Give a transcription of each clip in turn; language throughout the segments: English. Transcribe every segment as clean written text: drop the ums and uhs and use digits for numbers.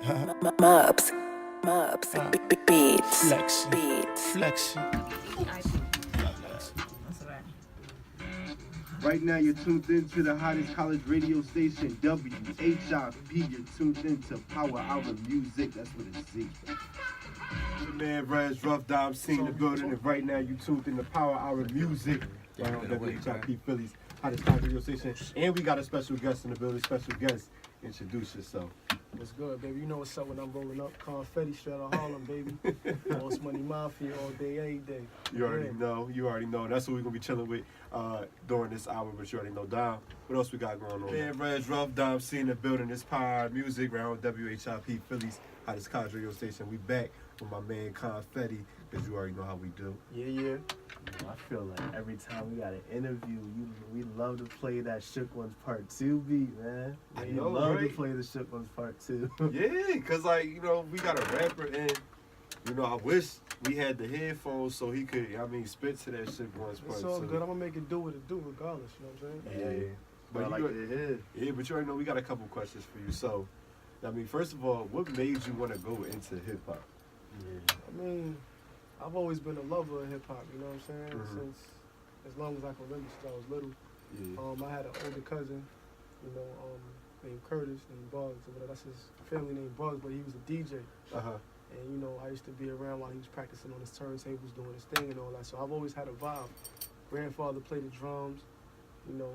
Mubs, Mubs, Beats, Flexing. Beats. Flexing. Right now, you're tuned in to the hottest college radio station, WHIP. You're tuned in to Power Hour Music. That's what it's Z. Your man, Rez Rough Dime, in the building, and right now, you tuned in to Power Hour Music. Right on WHIP Phillies, hottest college radio station. And we got a special guest in the building. Special guest, introduce yourself. What's good, baby? You know what's up when I'm rolling up. Con-Phetti straight out of Harlem, baby. Most Money Mafia all day, every day. You already know. That's what we're going to be chilling with during this hour, but you already know. Dom, what else we got going on? Man, Rez Rough Dime, in the building. This Power Music around WHIP Phillies, hottest college radio station. We back with my man Con-Phetti, because you already know how we do. Yeah. I feel like every time we got an interview, we love to play that Shook Ones Part 2 beat, man. I You know, love right? to play the Shook Ones Part 2. Yeah, because, we got a rapper, and, I wish we had the headphones so he could, spit to that shit once. It's all good. I'm going to make it do what it do regardless, you know what I'm saying? Yeah. But I like to hear. Yeah, but you already know we got a couple questions for you. So, first of all, what made you want to go into hip-hop? Yeah. I've always been a lover of hip-hop, you know what I'm saying? Mhm. Since as long as I can remember, since I was little. Yeah. I had an older cousin, named Curtis, named Bugs, or whatever. That's his family name, Bugs, but he was a DJ. Uh-huh. And, I used to be around while he was practicing on his turntables, doing his thing and all that. So I've always had a vibe. Grandfather played the drums. My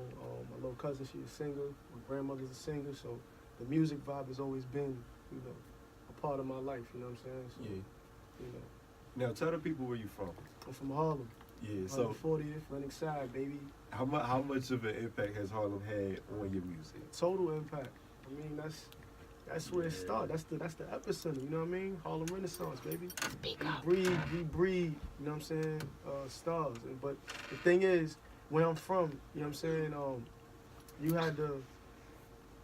little cousin, she's a singer. My grandmother's a singer. So the music vibe has always been, a part of my life, you know what I'm saying? So, Yeah. Now, tell the people where you from. I'm from Harlem. Yeah, so 40th, Lennox Side, baby. how much of an impact has Harlem had on your music? Total impact. That's where it started. That's the epicenter, you know what I mean? Harlem Renaissance, baby. We breed, you know what I'm saying, stars. But the thing is, where I'm from, you know what I'm saying, you had to,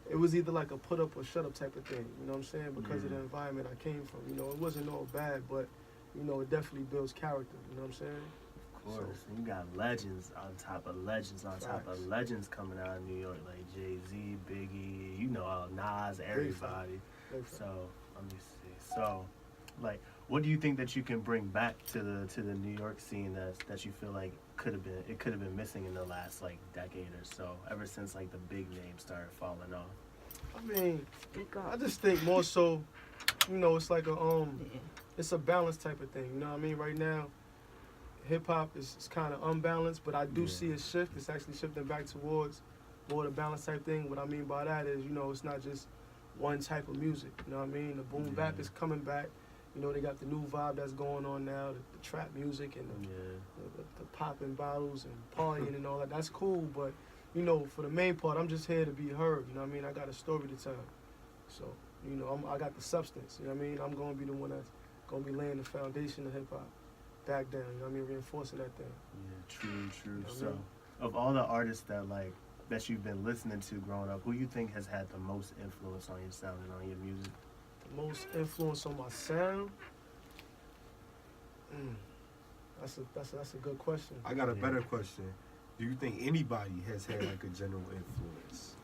it was either like a put up or shut up type of thing, you know what I'm saying, because of the environment I came from. It wasn't all bad, but, it definitely builds character, you know what I'm saying? Of course. And you got legends on top of legends on top of legends coming out of New York, like Jay-Z, Biggie, Nas, everybody. So, let me see. So, what do you think that you can bring back to the New York scene that you feel like could have been missing in the last decade or so, ever since the big names started falling off? I just think more so, it's like it's a balance type of thing. You know what I mean? Right now, hip hop is kind of unbalanced, but I do see a shift. It's actually shifting back towards more the balance type thing. What I mean by that is, it's not just one type of music. You know what I mean? The boom bap is coming back. They got the new vibe that's going on now, the trap music and the popping bottles and partying and all that. That's cool, but for the main part, I'm just here to be heard. You know what I mean? I got a story to tell. So, I got the substance. You know what I mean? I'm gonna be the one that's gonna be laying the foundation of hip hop back down. You know what I mean? Reinforcing that thing. Yeah, true. You know So, of all the artists that you've been listening to growing up, who you think has had the most influence on your sound and on your music? The most influence on my sound? That's a good question. I got a better question. Do you think anybody has had a general influence?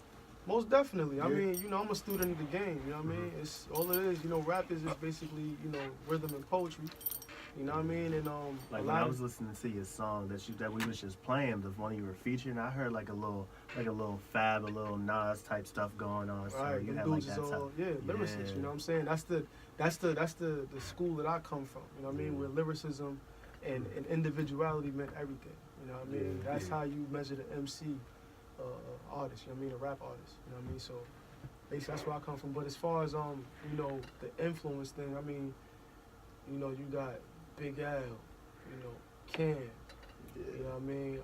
Most definitely. I Yeah. mean, I'm a student of the game. You know what I mean? It's all it is. Rap is just basically, rhythm and poetry. You know what I mean? And when I was listening to your song that we was just playing, the one you were featuring, I heard a little Fab, a little Nas type stuff going on. So right, you them had dudes that is all lyricists. You know what I'm saying? That's the school that I come from. You know what I mean? Where lyricism and individuality meant everything. You know what I mean? That's how you measure the MC artist. You know what I mean? A rap artist. You know what I mean? So basically, that's where I come from. But as far as the influence thing, I mean, you got Big Al, Cam, you know what I mean?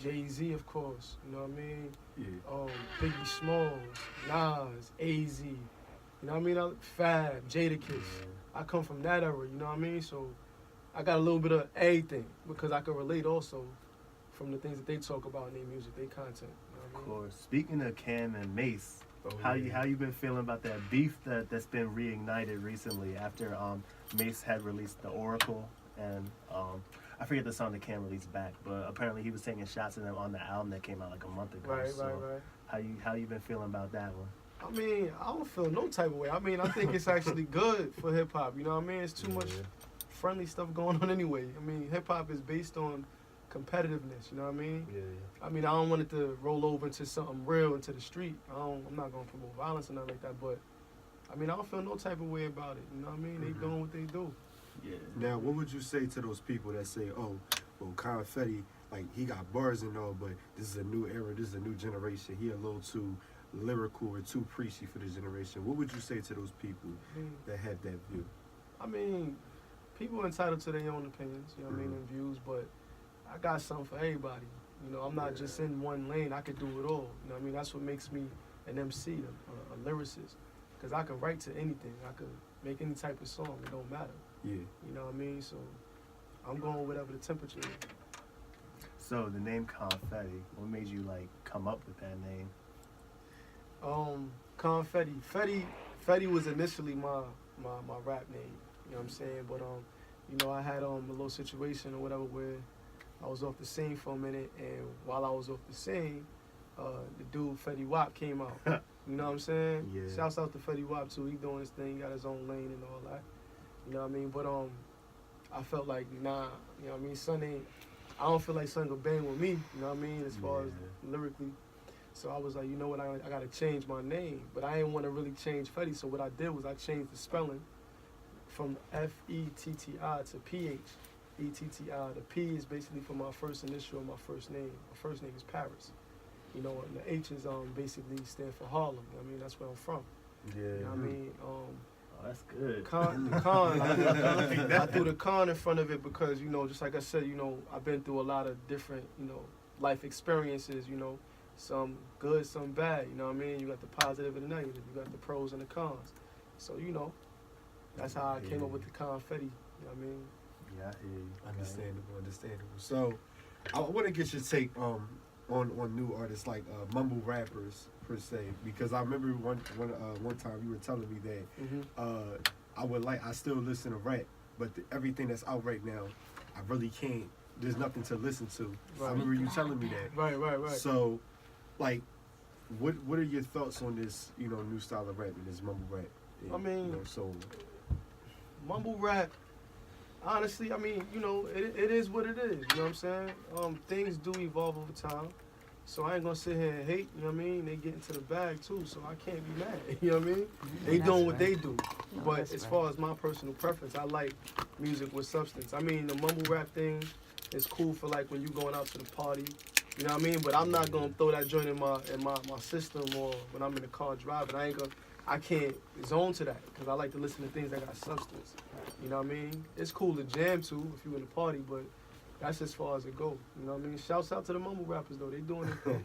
Jay-Z, of course, you know what I mean? Yeah. Biggie Smalls, Nas, AZ, you know what I mean? Fab, Jadakiss. I come from that era, you know what I mean? So I got a little bit of everything because I can relate also from the things that they talk about in their music, their content. You know what I mean? Of course. Speaking of Cam and Mace, how you been feeling about that beef that's been reignited recently after Mace had released The Oracle and I forget the song that Cam released back, but apparently he was taking shots at them on the album that came out a month ago. Right. How you been feeling about that one? I mean, I don't feel no type of way. I mean, I think it's actually good for hip hop. You know what I mean? It's too much friendly stuff going on anyway. I mean, hip hop is based on competitiveness. You know what I mean? Yeah. I mean, I don't want it to roll over into something real, into the street. I'm not gonna promote violence or nothing like that. But I mean, I don't feel no type of way about it. You know what I mean? They doing what they do. Yeah. Now, what would you say to those people that say, "Oh, well, Con-Phetti, like he got bars and all, but this is a new era, this is a new generation. He a little too lyrical or too preachy for this generation." What would you say to those people that have that view? I mean, people are entitled to their own opinions, you know what I mean, and views, but I got something for everybody. You know, I'm not just in one lane. I could do it all. You know what I mean? That's what makes me an MC, a lyricist. Because I can write to anything. I could make any type of song. It don't matter. Yeah. You know what I mean? So I'm going whatever the temperature is. So the name Con-Phetti, what made you like come up with that name? Con-Phetti. Fetty was initially my rap name. You know what I'm saying? But you know, I had a little situation or whatever where I was off the scene for a minute, and while I was off the scene, the dude Fetty Wap came out. You know what I'm saying? Yeah. Shouts out to Fetty Wap too. He doing his thing, he got his own lane and all that. You know what I mean? But I felt like nah. You know what I mean? Son ain't. I don't feel like son gonna bang with me. You know what I mean? As far as lyrically. So I was like, you know what? I gotta change my name, but I didn't want to really change Fetty. So what I did was I changed the spelling from F-E-T-T-I to P-H-E-T-T-I. The P is basically for my first initial of my first name. My first name is Paris. You know, and the H is basically stand for Harlem. You know what I mean? That's where I'm from. Yeah. You know what I mean? Oh, that's good. The con, I threw the con in front of it because, you know, just like I said, you know, I've been through a lot of different, you know, life experiences, you know, some good, some bad, you know what I mean? You got the positive and the negative. You got the pros and the cons. So, you know, that's how I came up with the Con-Phetti, you know what I mean? Yeah, I hear you. Understandable. So, I want to get your take on new artists like mumble rappers per se, because I remember one time you were telling me that I still listen to rap, but everything that's out right now, I really can't. There's nothing to listen to. Right. I remember you telling me that. Right. So, like, what are your thoughts on this, you know, new style of rapping, this mumble rap? And, I mean, you know, so mumble rap, honestly, I mean, you know, it is what it is, you know what I'm saying? Things do evolve over time, so I ain't gonna sit here and hate, you know what I mean? They get into the bag too, so I can't be mad, you know what I mean? They doing what they do, but as far as my personal preference, I like music with substance. I mean, the mumble rap thing is cool for like when you going out to the party, you know what I mean? But I'm not gonna throw that joint in my system or when I'm in the car driving. I can't zone to that because I like to listen to things that got substance. You know what I mean? It's cool to jam to if you in the party, but that's as far as it goes. You know what I mean? Shouts out to the mumble rappers though. They doing it. You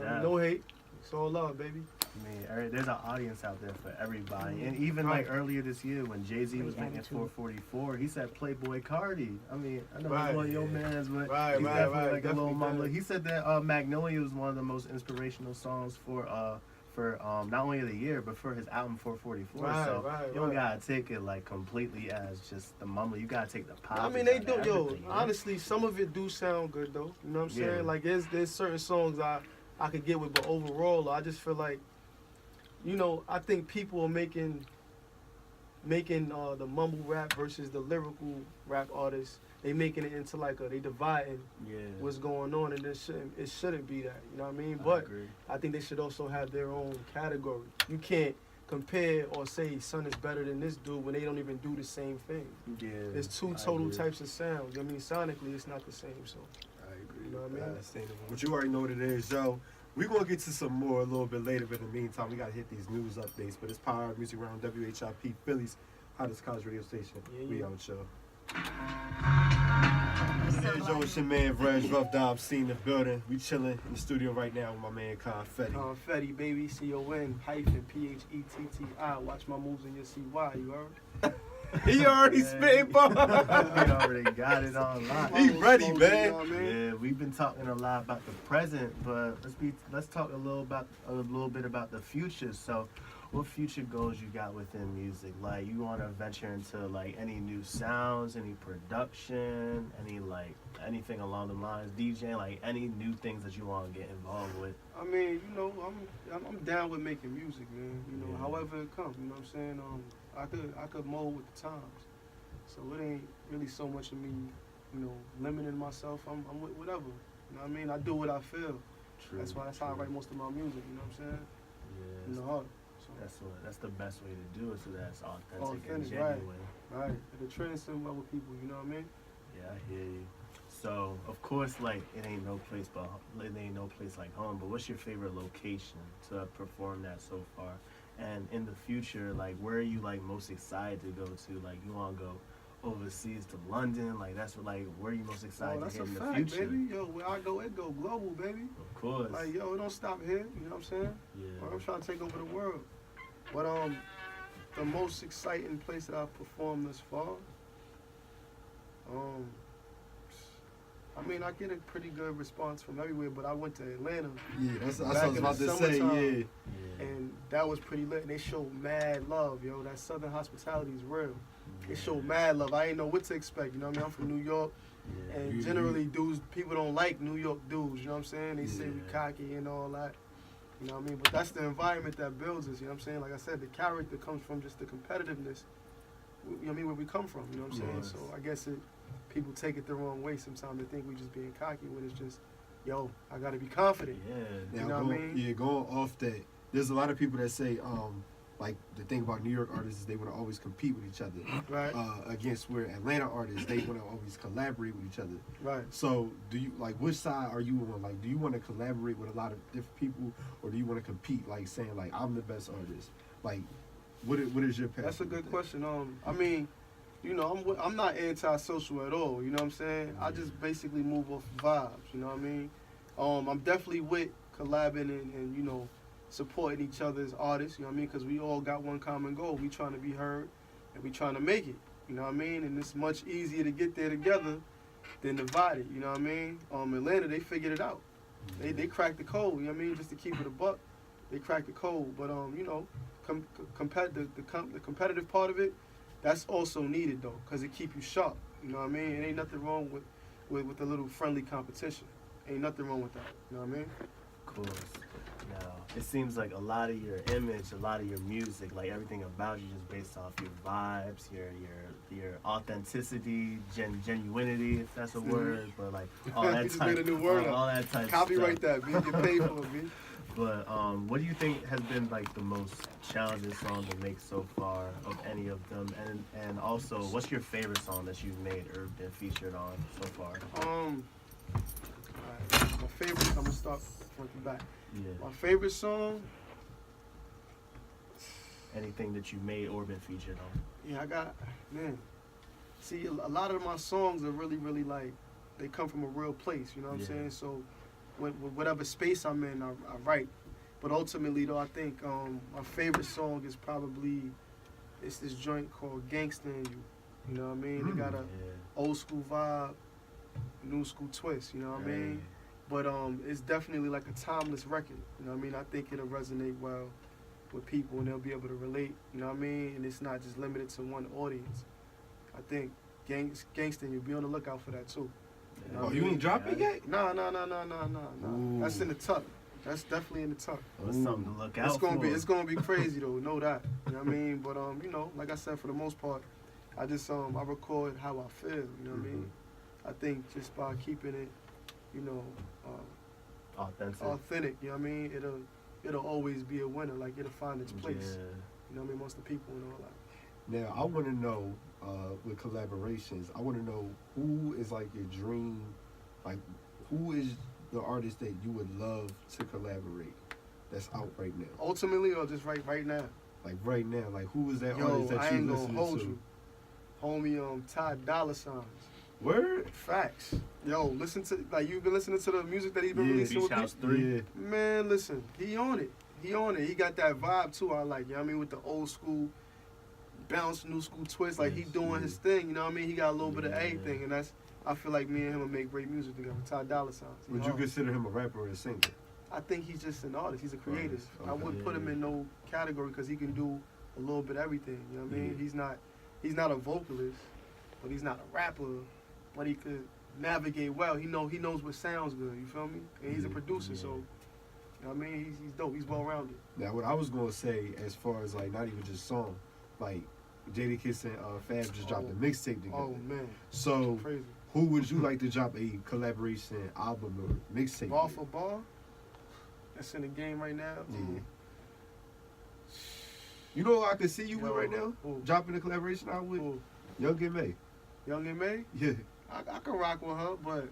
know, no hate. It's all love, baby. I mean, there's an audience out there for everybody. And even like earlier this year when Jay-Z was making 444, he said Playboy Cardi. I mean, I know it's one of your mans, but he's definitely like a little mumbler. He said that Magnolia was one of the most inspirational songs for not only the year, but for his album 444. You don't gotta take it like completely as just the mumble. You gotta take the positive. I mean, they do, yo. Honestly, some of it do sound good though. You know what I'm saying? Like there's certain songs I could get with, but overall, I just feel like, you know, I think people are making the mumble rap versus the lyrical rap artists. They making it into like they dividing what's going on, and it shouldn't be that. You know what I mean? But I think they should also have their own category. You can't compare or say son is better than this dude when they don't even do the same thing. Yeah, there's two total types of sounds. I mean, sonically, it's not the same. So I agree. You know what I mean? But you already know what it is, yo. We're going to get to some more a little bit later, but in the meantime, we got to hit these news updates. But it's Power Music Round, WHIP, Philly's hottest college radio station. We out, yo. Hey, yo, it's your man, Reg Rough Dom, in the building. We chilling in the studio right now with my man, Con-Phetti. Con-Phetti, baby, C-O-N-P-H-E-T-T-I. Watch my moves and you'll see why, you heard? He already spitting bars. He already got it on lock. He ready, man. Yeah, we've been talking a lot about the present, but let's talk a little bit about the future. So, what future goals you got within music? Like, you want to venture into like any new sounds, any production, any like anything along the lines, DJing, like any new things that you want to get involved with? I mean, you know, I'm down with making music, man. You know, Yeah. however it comes. You know what I'm saying? I could mold with the times, so it ain't really so much of me, you know, limiting myself. I'm with whatever. You know what I mean? I do what I feel. True. That's how I write most of my music. You know what I'm saying? Yeah. In the heart. So That's the best way to do it, so that's authentic and Authentic, right. genuine. right, it'll transcend well with people. You know what I mean? Yeah, I hear you. So, of course, like it ain't no place like home. But what's your favorite location to perform that so far? And in the future, like where are you like most excited to go to? Like you want to go overseas to London? Like that's what, like where are you most excited That's to a hit in fact, the future? baby. Yo, where I go, it go global, baby. Of course. Like, yo, it don't stop here. You know what I'm saying? Yeah. I'm trying to take over the world. But the most exciting place that I've performed thus far, I mean, I get a pretty good response from everywhere, but I went to Atlanta. Yeah, that's what Back I was in about the to say. summertime. Yeah. And that was pretty lit. And they showed mad love, yo. That Southern hospitality is real. They showed mad love. I ain't know what to expect. You know what I mean? I'm from New York. Yeah. And generally, people don't like New York dudes. You know what I'm saying? They say we Yeah. cocky and all that. You know what I mean? But that's the environment that builds us. You know what I'm saying? Like I said, the character comes from just the competitiveness. You know what I mean? Where we come from. You know what I'm saying? Yes. So I guess people take it the wrong way sometimes. They think we just being cocky when it's just, yo, I got to be confident. Yeah. You know what I mean? Yeah, going off that, there's a lot of people that say, like the thing about New York artists is they want to always compete with each other. Right. Against where Atlanta artists, they want to always collaborate with each other. Right. So do you, like, which side are you on? Like, do you want to collaborate with a lot of different people, or do you want to compete, like saying like I'm the best artist? Like, what is your passion? That's a good with that? question. I mean, you know, I'm not antisocial at all. You know what I'm saying? I just basically move off vibes. You know what I mean? I'm definitely with collabing and you know, supporting each other as artists. You know what I mean? Because we all got one common goal. We trying to be heard, and we trying to make it. You know what I mean? And it's much easier to get there together than divided. You know what I mean? Atlanta, they figured it out. They cracked the code. You know what I mean? Just to keep it a buck, they cracked the code. But you know, the competitive part of it, that's also needed though, because it keep you sharp. You know what I mean? It ain't nothing wrong with a little friendly competition. Ain't nothing wrong with that. You know what I mean? Of course. Now, it seems like a lot of your image, a lot of your music, like everything about you, is based off your vibes, your authenticity, genuinity, if that's a word, but like all You that just type, made a new word all up. that type Copyright stuff. that, man. Get paid for it, man. But what do you think has been like the most challenging song to make so far of any of them? And also, what's your favorite song that you've made or been featured on so far? Alright, my favorite. I'm gonna start from the back. Yeah. My favorite song. Anything that you made or been featured on? Yeah, I got, man. See, a lot of my songs are really, really like, they come from a real place. You know what I'm Yeah. saying? So, with whatever space I'm in, I write. But ultimately, though, I think my favorite song is probably it's this joint called "Gangsta in You." You know what I mean? They got a old school vibe, new school twist. You know what I mean? But it's definitely like a timeless record. You know what I mean? I think it'll resonate well with people and they'll be able to relate. You know what I mean? And it's not just limited to one audience. I think Gangsta, you'll be on the lookout for that too. You know what I You mean? ain't dropped it yet? No. Ooh. That's in the tuck. That's definitely in the tuck. Well, it's something to look out It's gonna be crazy though, know that. You know what I mean? But you know, like I said, for the most part, I just I record how I feel. You know what I mean? I think just by keeping it, you know, authentic. You know what I mean? It'll always be a winner. Like it'll find its place. Yeah. You know what I mean? Amongst the people and all that. Now, I want to know, with collaborations, I want to know who is like your dream, like who is the artist that you would love to collaborate that's out right now? Ultimately, or just right now. Like right now, like who is that Yo, artist that I you ain't gonna listening hold to? you. Homie, Ty Dolla $igns. Word? Facts. Yo, listen to, like, you've been listening to the music that he's been Yeah. releasing Beach with House me? 3. Yeah. Man, listen, he on it. He got that vibe too. I like, you know what I mean, with the old school bounce, new school twist. Like he doing his thing. You know what I mean? He got a little bit of everything, and I feel like me and him will make great music together. Ty Dolla $igns. Would you consider him a rapper or a singer? I think he's just an artist. He's a creative. Okay, I wouldn't put him in no category because he can do a little bit of everything. You know what I mean? He's not a vocalist, but he's not a rapper. But he could navigate well. He knows what sounds good. You feel me? And he's a producer, so you know what I mean. He's dope. He's well rounded. Now, what I was gonna say, as far as like not even just song, like Jadakiss and Fab just dropped a mixtape together. Oh man. So Crazy. who would you like to drop a collaboration album or mixtape? Bar with? for bar. That's in the game right now. Yeah. You know who I can see you with Yo, right now? who? Dropping a collaboration album with Who? Young and May. Young and May. Yeah. I can rock with her, but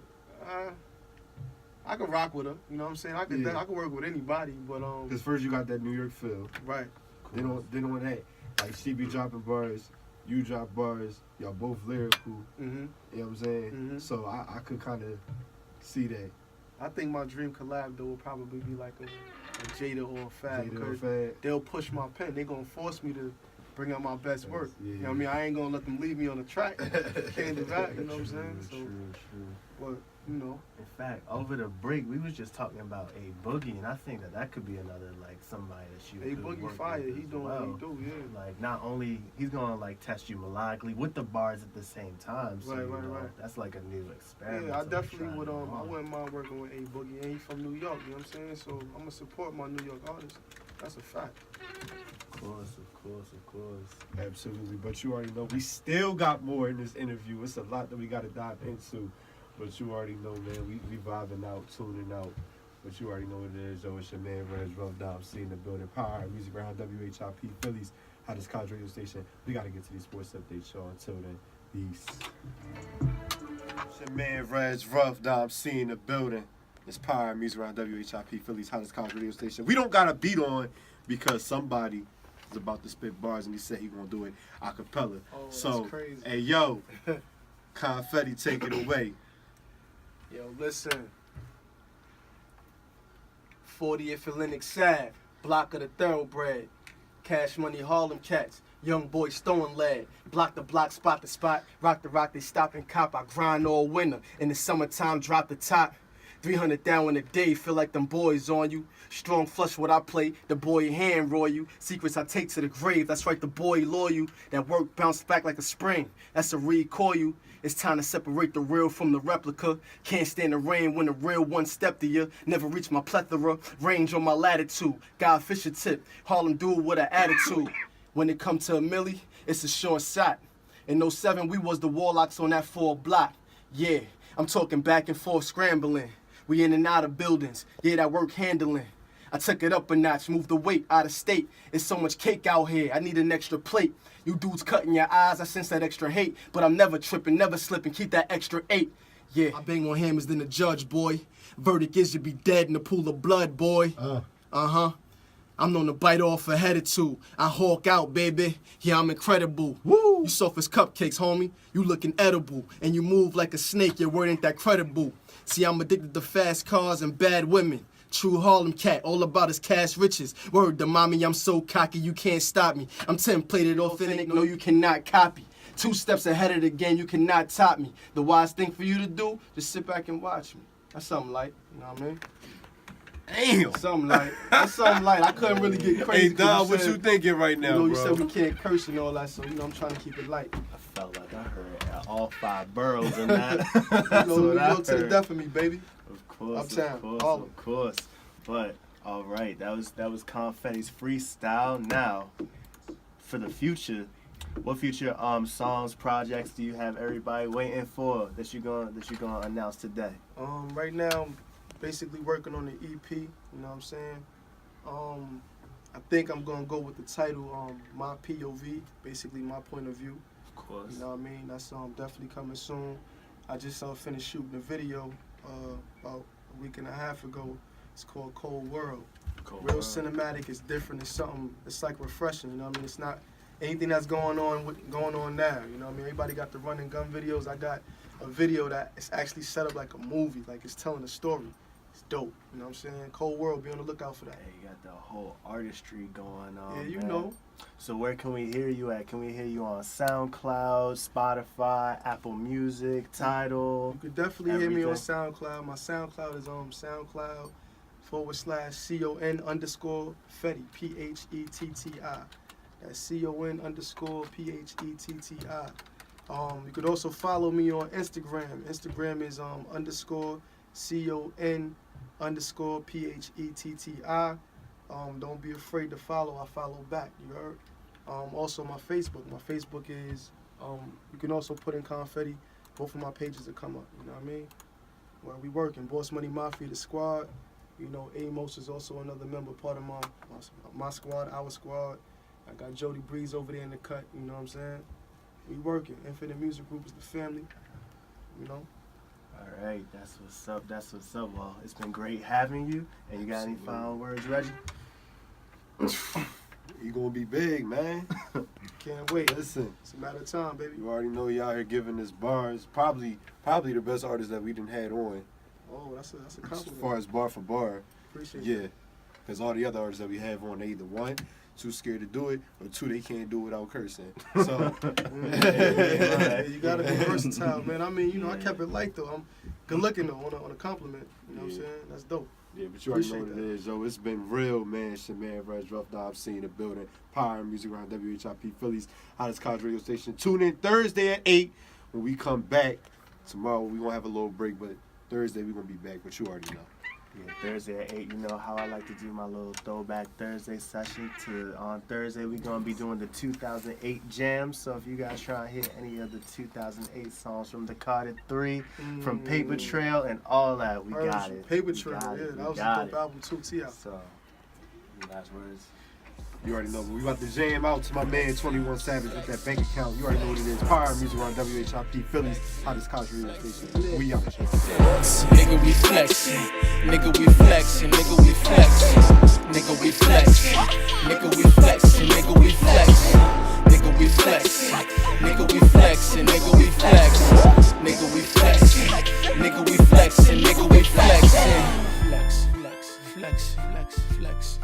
I can rock with her. You know what I'm saying? I can work with anybody, but Because first you got that New York feel. right. Then on that, like she be dropping bars, you drop bars, y'all both lyrical. Mm-hmm. You know what I'm saying? Mhm. So I could kind of see that. I think my dream collab though would probably be like a Jada or a Fab, Jada or because Fab. they'll push my pen. They gonna force me to bring out my best work. Yeah. You know what I mean? I ain't gonna let them leave me on the track. Can't do that. You know what I'm saying? So, True. but you know, In fact, over the break, we was just talking about A Boogie, and I think that could be another like somebody that you A could Boogie work fire. with He as doing well. what he do. Yeah. Like not only he's gonna like test you melodically with the bars at the same time. So Right, you right, know, right. That's like a new experiment. Yeah, I so definitely try would. it I on. wouldn't mind working with A Boogie, and he's from New York. You know what I'm saying? So I'm gonna support my New York artists. That's a fact. Of course. Absolutely. But you already know we still got more in this interview. It's a lot that we got to dive into. But you already know, man, we vibing out, tuning out. But you already know what it is, yo. It's your man, Reg Rough Dom, in the building. Power Music around WHIP Phillies, hottest college radio station. We got to get to these sports updates, y'all. Until then, peace. It's your man, Reg Rough Dom, in the building. It's Power Music around WHIP Phillies, hottest college radio station. We don't got a beat on because somebody is about to spit bars and he said he gonna do it a cappella. Oh, So, that's crazy. hey, yo, Con-Phetti, take it away. Yo, listen. 40th Atlantic Ave, block of the thoroughbred. Cash Money Harlem Cats, young boy Stone lad. Block the block, spot the spot. Rock the rock, they stop and cop. I grind all winter. In the summertime, drop the top. 300 down in a day, feel like them boys on you. Strong flush what I play, the boy hand roll you. Secrets I take to the grave, that's right, the boy loyal. That work bounced back like a spring, that's a recoil you. It's time to separate the real from the replica. Can't stand the rain when the real one step to you. Never reach my plethora, range on my latitude. God Fisher tip, Harlem dude with an attitude. When it come to a millie, it's a short shot. In '07, we was the warlocks on that 4 block. Yeah, I'm talking back and forth scrambling. We in and out of buildings, yeah, that work handling. I took it up a notch, moved the weight out of state. It's so much cake out here, I need an extra plate. You dudes cutting your eyes, I sense that extra hate. But I'm never tripping, never slipping, keep that extra 8. Yeah, I bang on hammers than the judge, boy. Verdict is you be dead in a pool of blood, boy. Uh-huh. I'm known to bite off a head or two. I hawk out, baby. Yeah, I'm incredible. Woo! You soft as cupcakes, homie. You looking edible. And you move like a snake, your word ain't that credible. See, I'm addicted to fast cars and bad women. True Harlem cat, all about his cash riches. Word to mommy, I'm so cocky, you can't stop me. I'm templated, authentic, no, you cannot copy. 2 steps ahead of the game, you cannot top me. The wise thing for you to do, just sit back and watch me. That's something light, you know what I mean? Damn. Something light. That's something light. I couldn't really get crazy. Hey, Dom, what you thinking right now, you bro? said we can't curse and all that, so, I'm trying to keep it light. I felt like I heard all 5 boroughs in that. New York to the death of me, baby. Of course, Uptown, of Harlem. course. But all right, that was Con-Phetti's freestyle. Now, for the future, what future songs, projects do you have everybody waiting for that you gonna announce today? Right now, I'm basically working on the EP. You know what I'm saying? I think I'm gonna go with the title, My POV, basically my point of view. Of course. You know what I mean? That's definitely coming soon. I just finished shooting a video about a week and a half ago. It's called Cold World. Real cinematic. It's different. It's something. It's like refreshing. You know what I mean? It's not anything that's going on now. You know what I mean? Everybody got the run and gun videos. I got a video that is actually set up like a movie. Like it's telling a story. It's dope. You know what I'm saying? Cold World. Be on the lookout for that. Hey, you got the whole artistry going on. Yeah, you man. know. So where can we hear you at? Can we hear you on SoundCloud, Spotify, Apple Music, Tidal? You could definitely hear me on Everything. SoundCloud. My SoundCloud is SoundCloud /CON_Phetti, P-H-E-T-T-I. That's CON_PHETTI. You could also follow me on Instagram. Instagram is _CON_PHETTI. Don't be afraid to follow. I follow back. You heard? Also my Facebook. My Facebook is you can also put in Con-Phetti. Both of my pages will come up. You know what I mean? Where we working. Boss Money Mafia, the squad. You know, Amos is also another member, part of my squad, our squad. I got Jody Breeze over there in the cut. You know what I'm saying? We working. Infinite Music Group is the family. You know. All right, that's what's up. That's what's up. Well, it's been great having you. And you got any final words, Reggie? You gonna be big, man. Can't wait. Listen, It's a matter of time, baby. you already know you out here giving us bars. Probably the best artist that we done had on. Oh, that's a As compliment. far as bar for bar. Appreciate Yeah. it. Because all the other artists that we have on, they either one, too scared to do it, or two, they can't do it without cursing. So, Yeah, you gotta be versatile, man. I mean, you know, I kept it light though. I'm good looking though on a compliment. You know what I'm Yeah. saying? That's dope. yeah, but you already know Appreciate what it is, yo. It's been real, man. It's your man, Reg Rough Dog in the building. Power and music around WHIP Phillies, hottest college radio station. Tune in Thursday at 8 when we come back. Tomorrow we gonna have a little break, but Thursday we gonna be back. But you already know. Yeah, Thursday at 8, you know how I like to do my little throwback Thursday session. On Thursday, we're going to be doing the 2008 jam. So if you guys try to hear any of the 2008 songs from the Carter 3, from Paper Trail, and all that, we got it. Paper We Trail, got yeah, it. We that was a got dope it. album too. T.I. So, last words. You already know. But we about to jam out to my man 21 Savage with that bank account. You already know what it is. Power and music around WHIP Phillies, hottest college radio station. We out. Nigga, we flexin'. Nigga, we flexin'. Nigga, we flexin'. Nigga, we flexin'. Nigga, we flexin'. Nigga, we flexin'. Nigga, we flexin'. Nigga, we flexin'. Nigga, we flexin'. Nigga, we flexin'. Nigga, we flexin'. Nigga, we flexin'. Flex, flex, flex, flex, flex.